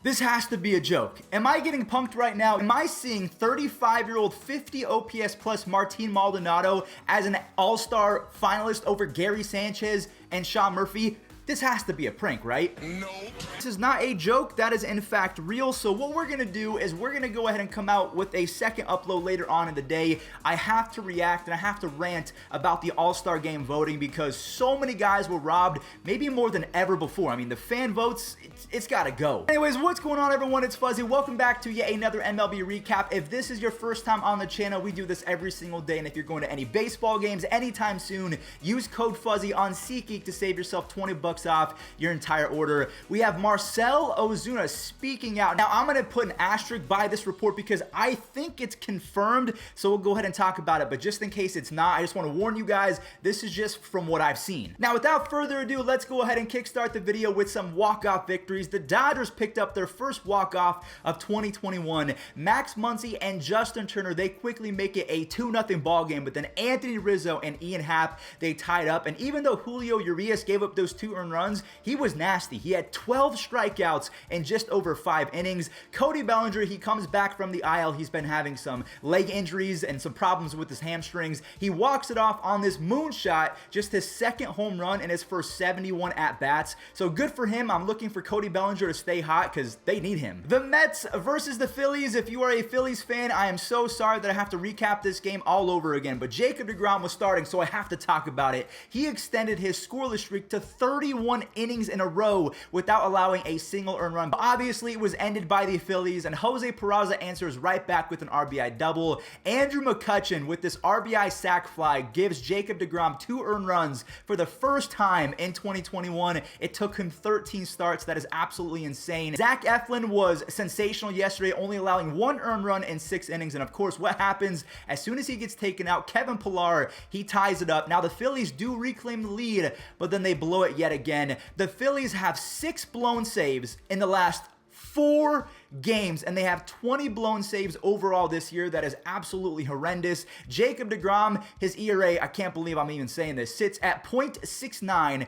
This has to be a joke. Am I getting punked right now? Am I seeing 35-year-old 50 OPS plus Martin Maldonado as an all-star finalist over Gary Sanchez and Sean Murphy? This has to be a prank, right? No. This is not a joke. That is in fact real. So what we're going to do is we're going to go ahead and come out with a second upload later on in the day. I have to react and I have to rant about the All-Star Game voting because so many guys were robbed, maybe more than ever before. I mean, the fan votes, it's got to go. Anyways, what's going on, everyone? It's Fuzzy. Welcome back to yet another MLB recap. If this is your first time on the channel, we do this every single day. And if you're going to any baseball games anytime soon, use code Fuzzy on SeatGeek to save yourself 20 bucks off your entire order. We have Marcell Ozuna speaking out. Now, I'm going to put an asterisk by this report because I think it's confirmed, so we'll go ahead and talk about it. But just in case it's not, I just want to warn you guys, this is just from what I've seen. Now, without further ado, let's go ahead and kickstart the video with some walk-off victories. The Dodgers picked up their first walk-off of 2021. Max Muncy and Justin Turner, they quickly make it a 2-0 ball game, but then Anthony Rizzo and Ian Happ, they tied up. And even though Julio Urias gave up those 2 earned runs, he was nasty. He had 12 strikeouts in just over 5 innings. Cody Bellinger, he comes back from the IL. He's been having some leg injuries and some problems with his hamstrings. He walks it off on this moonshot, just his second home run in his first 71 at-bats. So good for him. I'm looking for Cody Bellinger to stay hot because they need him. The Mets versus the Phillies. If you are a Phillies fan, I am so sorry that I have to recap this game all over again, but Jacob deGrom was starting, so I have to talk about it. He extended his scoreless streak to 31 innings in a row without allowing a single earned run. But obviously, it was ended by the Phillies, and Jose Peraza answers right back with an RBI double. Andrew McCutchen with this RBI sac fly gives Jacob deGrom 2 earned runs for the first time in 2021. It took him 13 starts. That is absolutely insane. Zach Eflin was sensational yesterday, only allowing 1 earned run in 6 innings. And of course, what happens as soon as he gets taken out? Kevin Pillar, he ties it up. Now, the Phillies do reclaim the lead, but then they blow it yet again. The Phillies have 6 blown saves in the last 4 games, and they have 20 blown saves overall this year. That is absolutely horrendous. Jacob deGrom, his ERA, I can't believe I'm even saying this, sits at .69.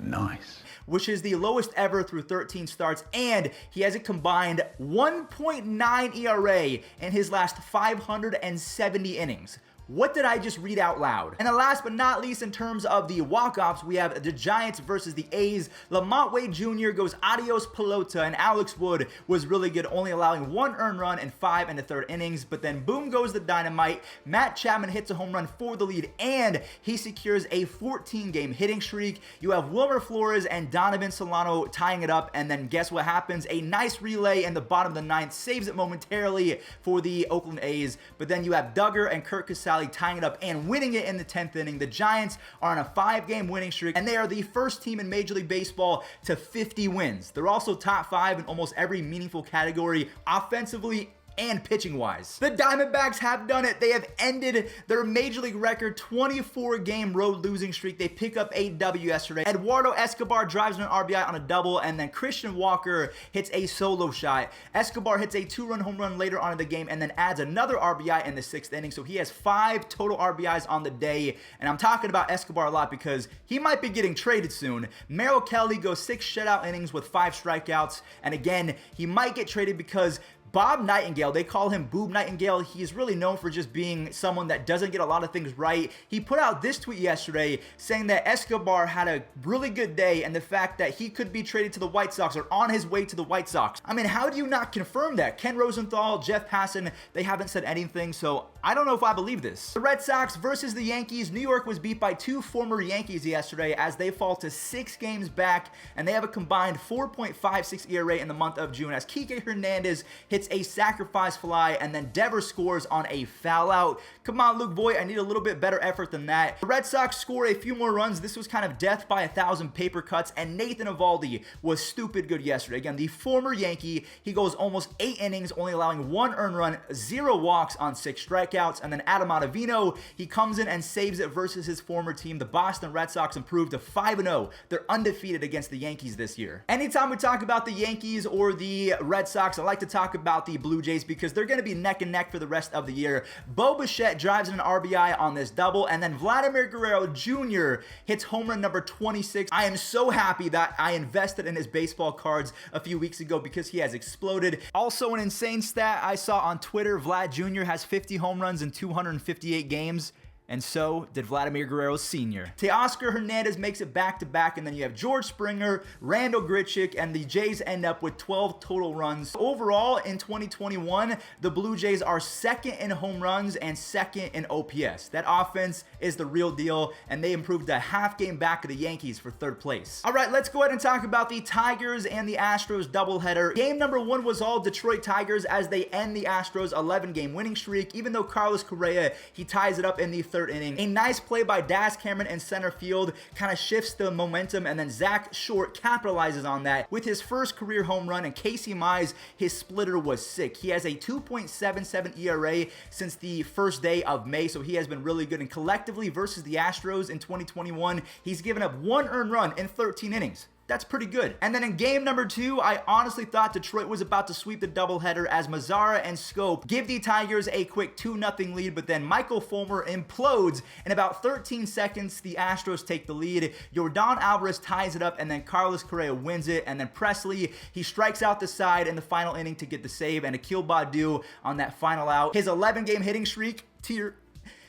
Nice. Which is the lowest ever through 13 starts, and he has a combined 1.9 ERA in his last 570 innings. What did I just read out loud? And then last but not least, in terms of the walk-offs, we have the Giants versus the A's. Lamont Wade Jr. goes adios pelota, and Alex Wood was really good, only allowing 1 earned run and 5 in the 3rd innings. But then boom goes the dynamite. Matt Chapman hits a home run for the lead, and he secures a 14-game hitting streak. You have Wilmer Flores and Donovan Solano tying it up, and then guess what happens? A nice relay in the bottom of the 9th saves it momentarily for the Oakland A's. But then you have Duggar and Kurt Casale tying it up and winning it in the 10th inning. The Giants are on a 5-game winning streak, and they are the first team in Major League Baseball to 50 wins. They're also top 5 in almost every meaningful category, offensively and pitching wise. The Diamondbacks have done it. They have ended their Major League record 24-game road losing streak. They pick up a W yesterday. Eduardo Escobar drives an RBI on a double, and then Christian Walker hits a solo shot. Escobar hits a 2-run home run later on in the game and then adds another RBI in the 6th inning. So he has 5 total RBIs on the day. And I'm talking about Escobar a lot because he might be getting traded soon. Merrill Kelly goes 6 shutout innings with 5 strikeouts. And again, he might get traded because Bob Nightingale, they call him Boob Nightingale. He is really known for just being someone that doesn't get a lot of things right. He put out this tweet yesterday saying that Escobar had a really good day and the fact that he could be traded to the White Sox or on his way to the White Sox. I mean, how do you not confirm that? Ken Rosenthal, Jeff Passan, they haven't said anything, so I don't know if I believe this. The Red Sox versus the Yankees. New York was beat by 2 former Yankees yesterday as they fall to 6 games back, and they have a combined 4.56 ERA in the month of June as Kike Hernandez hits a sacrifice fly, and then Devers scores on a foul out. Come on, Luke Voigt, I need a little bit better effort than that. The Red Sox score a few more runs. This was kind of death by 1,000 paper cuts, and Nathan Eovaldi was stupid good yesterday. Again, the former Yankee, he goes almost 8 innings, only allowing 1 earned run, 0 walks on 6 strikeouts. strikeouts. And then Adam Ottavino, he comes in and saves it versus his former team. The Boston Red Sox improved to 5-0. They're undefeated against the Yankees this year. Anytime we talk about the Yankees or the Red Sox, I like to talk about the Blue Jays because they're going to be neck and neck for the rest of the year. Bo Bichette drives in an RBI on this double, and then Vladimir Guerrero Jr. hits home run number 26. I am so happy that I invested in his baseball cards a few weeks ago because he has exploded. Also, an insane stat I saw on Twitter, Vlad Jr. has 50 home runs in 258 games. And so did Vladimir Guerrero Sr. Teoscar Hernandez makes it back-to-back, and then you have George Springer, Randall Grichuk, and the Jays end up with 12 total runs. Overall, in 2021, the Blue Jays are second in home runs and second in OPS. That offense is the real deal, and they improved a half game back of the Yankees for third place. All right, let's go ahead and talk about the Tigers and the Astros doubleheader. Game number 1 was all Detroit Tigers as they end the Astros 11-game winning streak, even though Carlos Correa, he ties it up in the third inning. A nice play by Daz Cameron in center field kind of shifts the momentum, and then Zach Short capitalizes on that with his first career home run, and Casey Mize, his splitter was sick. He has a 2.77 ERA since the first day of May, so he has been really good, and collectively versus the Astros in 2021, he's given up 1 earned run in 13 innings. That's pretty good. And then in game number 2, I honestly thought Detroit was about to sweep the doubleheader as Mazzara and Scope give the Tigers a quick 2-0 lead, but then Michael Fulmer implodes. In about 13 seconds, the Astros take the lead. Yordan Alvarez ties it up, and then Carlos Correa wins it. And then Presley, he strikes out the side in the final inning to get the save, and Akil Baddoo on that final out. His 11-game hitting streak,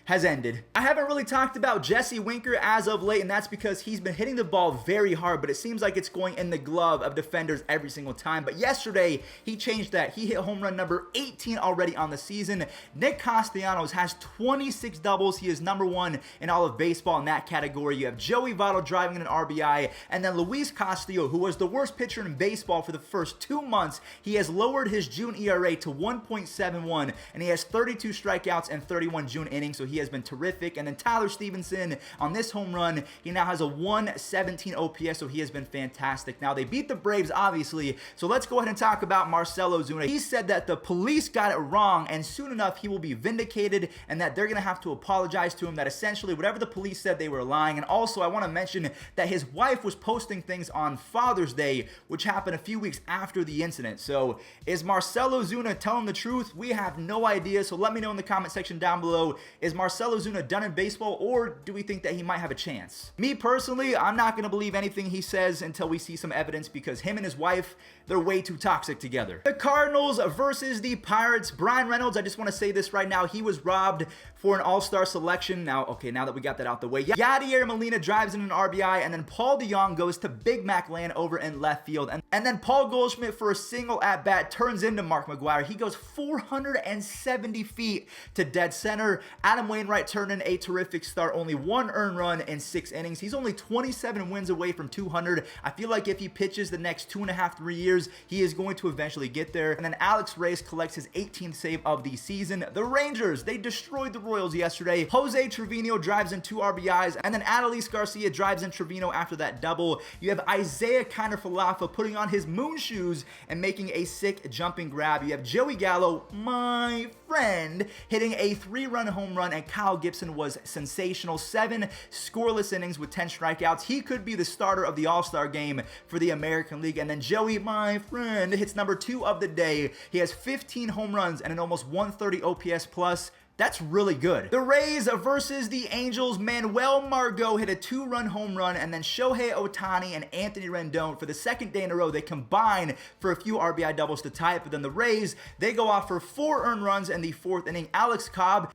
has ended. I haven't really talked about Jesse Winker as of late, and that's because he's been hitting the ball very hard, but it seems like it's going in the glove of defenders every single time. But yesterday, he changed that. He hit home run number 18 already on the season. Nick Castellanos has 26 doubles. He is number 1 in all of baseball in that category. You have Joey Votto driving in an RBI, and then Luis Castillo, who was the worst pitcher in baseball for the first 2 months, he has lowered his June ERA to 1.71, and he has 32 strikeouts and 31 June innings, so he has been terrific. And then Tyler Stevenson on this home run, he now has a 117 OPS, so he has been fantastic. Now, they beat the Braves, obviously, so let's go ahead and talk about Marcell Ozuna. He said that the police got it wrong, and soon enough, he will be vindicated, and that they're going to have to apologize to him, that essentially whatever the police said, they were lying. And also, I want to mention that his wife was posting things on Father's Day, which happened a few weeks after the incident. So, is Marcell Ozuna telling the truth? We have no idea, so let me know in the comment section down below. Is Marcell Ozuna done in baseball, or do we think that he might have a chance? Me personally, I'm not going to believe anything he says until we see some evidence, because him and his wife, they're way too toxic together. The Cardinals versus the Pirates. Brian Reynolds, I just want to say this right now, he was robbed for an all-star selection. Now that we got that out the way, Yadier Molina drives in an RBI, and then Paul DeJong goes to Big Mac land over in left field, and then Paul Goldschmidt for a single at-bat turns into Mark McGwire. He goes 470 feet to dead center. Adam Wainwright turned in a terrific start, only 1 earned run in 6 innings. He's only 27 wins away from 200. I feel like if he pitches the next 2.5, 3 years, he is going to eventually get there. And then Alex Reyes collects his 18th save of the season. The Rangers, they destroyed the Royals yesterday. Jose Trevino drives in 2 RBIs, and then Adolis Garcia drives in Trevino after that double. You have Isaiah Kiner-Falefa putting on his moon shoes and making a sick jumping grab. You have Joey Gallo, my friend, hitting a 3-run home run, and Kyle Gibson was sensational. 7 scoreless innings with 10 strikeouts. He could be the starter of the All-Star game for the American League. And then Joey, my friend, hits number 2 of the day. He has 15 home runs and an almost 130 OPS plus. That's really good. The Rays versus the Angels. Manuel Margot hit a 2-run home run, and then Shohei Ohtani and Anthony Rendon, for the second day in a row, they combine for a few RBI doubles to tie it. But then the Rays, they go off for 4 earned runs in the 4th inning. Alex Cobb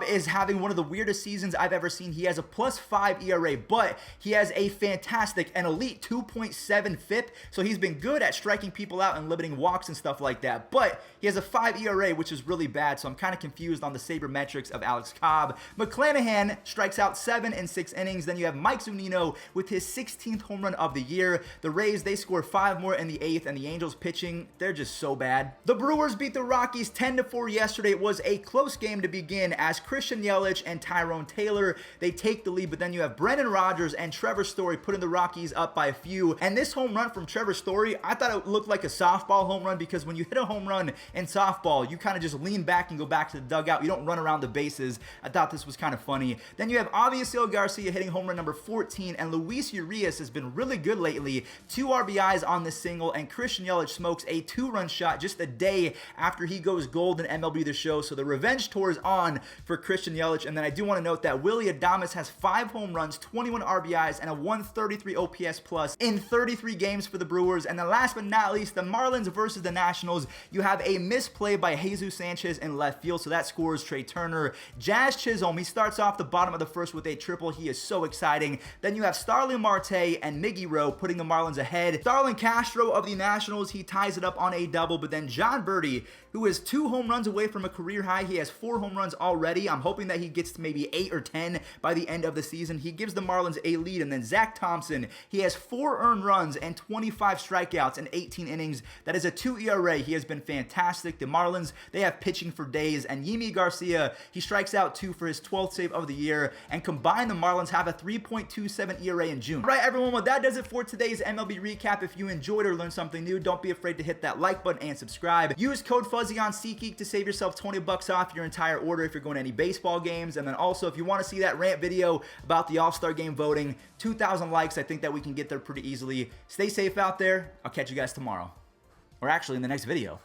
is having one of the weirdest seasons I've ever seen. He has a +5 ERA, but he has a fantastic and elite 2.7 FIP, so he's been good at striking people out and limiting walks and stuff like that. But he has a 5 ERA, which is really bad, so I'm kind of confused on the sabermetrics of Alex Cobb. McClanahan strikes out 7 in 6 innings. Then you have Mike Zunino with his 16th home run of the year. The Rays, they score 5 more in the 8th, and the Angels pitching, they're just so bad. The Brewers beat the Rockies 10-4 yesterday. It was a close game to begin as Christian Yelich and Tyrone Taylor, they take the lead, but then you have Brendan Rodgers and Trevor Story putting the Rockies up by a few. And this home run from Trevor Story, I thought it looked like a softball home run, because when you hit a home run in softball, you kind of just lean back and go back to the dugout. out. You don't run around the bases. I thought this was kind of funny. Then you have Avisail Garcia hitting home run number 14, and Luis Urias has been really good lately. 2 RBIs on this single, and Christian Yelich smokes a 2-run shot just a day after he goes gold in MLB The Show. So the revenge tour is on for Christian Yelich. And then I do want to note that Willy Adames has 5 home runs, 21 RBIs, and a 133 OPS plus in 33 games for the Brewers. And then last but not least, the Marlins versus the Nationals. You have a misplay by Jesus Sanchez in left field, so that scores Trey Turner. Jazz Chisholm, he starts off the bottom of the first with a triple. He is so exciting. Then you have Starling Marte and Miggy Rowe putting the Marlins ahead. Starlin Castro of the Nationals, he ties it up on a double, but then John Birdie, who is 2 home runs away from a career high. He has 4 home runs already. I'm hoping that he gets to maybe 8 or 10 by the end of the season. He gives the Marlins a lead. And then Zach Thompson, he has 4 earned runs and 25 strikeouts in 18 innings. That is a 2 ERA. He has been fantastic. The Marlins, they have pitching for days. And Yimi Garcia, he strikes out 2 for his 12th save of the year. And combined, the Marlins have a 3.27 ERA in June. All right, everyone, well, that does it for today's MLB recap. If you enjoyed or learned something new, don't be afraid to hit that like button and subscribe. Use code Fuzzy on SeatGeek to save yourself $20 off your entire order if you're going to any baseball games. And then also, if you want to see that rant video about the All-Star Game voting, 2,000 likes, I think that we can get there pretty easily. Stay safe out there. I'll catch you guys tomorrow. Or actually in the next video.